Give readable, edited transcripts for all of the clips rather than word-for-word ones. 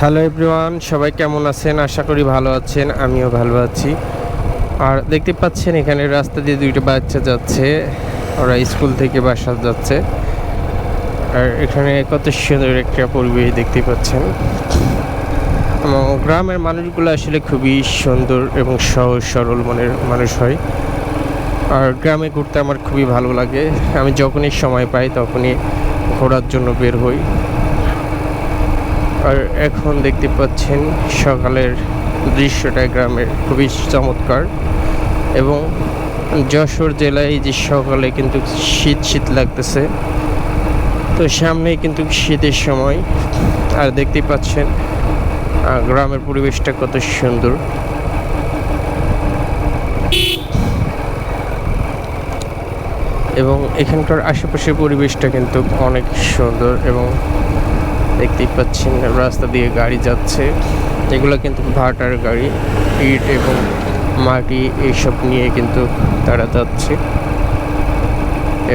Hello everyone, সবাই কেমন আছেন? আশা করি ভালো আছেন। আমিও ভালো আছি। আর দেখতে পাচ্ছেন এখানে রাস্তা দিয়ে দুইটা বাচ্চা যাচ্ছে, ওরা স্কুল থেকে বাসা যাচ্ছে। আর এখানে কত সুন্দর একটা পরিবেশ দেখতে পাচ্ছেন। এবং গ্রামের মানুষগুলো আসলে খুবই সুন্দর এবং সহজ সরল মনের মানুষ হয়। আর গ্রামে ঘুরতে আমার খুবই ভালো লাগে। আমি যখনই সময় পাই তখনই ঘোরার জন্য বের হই। আর এখন দেখতে পাচ্ছেন সকালের দৃশ্যটা গ্রামের খুবই চমৎকার। এবং যশোর জেলায় এই যে সকালে কিন্তু শীত শীত লাগতেছে, তো সামনেই কিন্তু শীতের সময়। আর দেখতে পাচ্ছেন গ্রামের পরিবেশটা কত সুন্দর। এবং এখানকার আশেপাশের পরিবেশটা কিন্তু অনেক সুন্দর। এবং দেখতেই পাচ্ছেন রাস্তা দিয়ে গাড়ি যাচ্ছে, এগুলো কিন্তু ভাটার গাড়ি, ইট এবং মাটি এইসব নিয়ে কিন্তু তারা যাচ্ছে।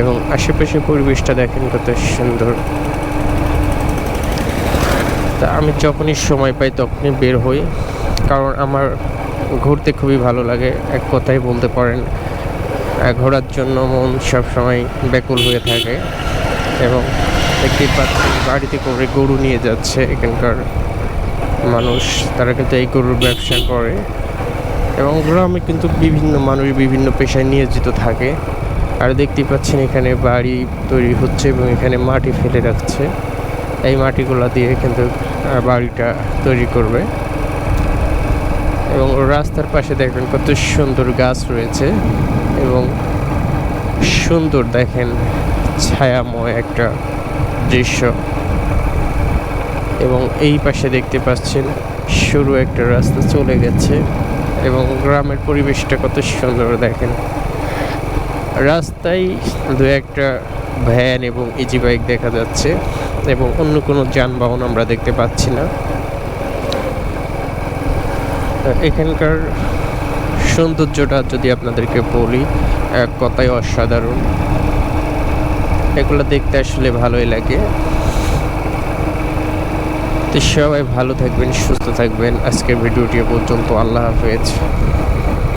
এবং আশেপাশে পরিবেশটা দেখেন কত সুন্দর। তা আমি যখনই সময় পাই তখনই বের হই, কারণ আমার ঘুরতে খুবই ভালো লাগে। এক কথায় বলতে পারেন ঘোরার জন্য মন সবসময় ব্যাকুল হয়ে থাকে। এবং দেখতেই পাচ্ছি গাড়িতে করে গরু নিয়ে যাচ্ছে এখানকার মানুষ, তারা কিন্তু এই গরুর ব্যবসা করে। এবং গ্রামে কিন্তু বিভিন্ন মানুষ বিভিন্ন পেশায় নিয়োজিত থাকে। আর দেখতেই পাচ্ছেন এখানে বাড়ি তৈরি হচ্ছে এবং এখানে মাটি ফেলে রাখছে। এই মাটিগুলো দিয়ে কিন্তু বাড়িটা তৈরি করবে। এবং রাস্তার পাশে দেখবেন কত সুন্দর গাছ রয়েছে এবং সুন্দর দেখেন ছায়াময় একটা দৃশ্য। এবং এই পাশে দেখতে পাচ্ছেন সরু একটা রাস্তা চলে গেছে। এবং গ্রামের পরিবেশটা কত সুন্দর দেখেন। রাস্তায় দু একটা ভ্যান এবং ইজি বাইক দেখা যাচ্ছে এবং অন্য কোনো যানবাহন আমরা দেখতে পাচ্ছি না। এখানকার সৌন্দর্যটা যদি আপনাদেরকে বলি, এক কথায় অসাধারণ। এগুলো দেখতে আসলে ভালোই লাগে। তো সবাই ভালো থাকবেন, সুস্থ থাকবেন। আজকের ভিডিওটি পর্যন্ত। আল্লাহ হাফেজ।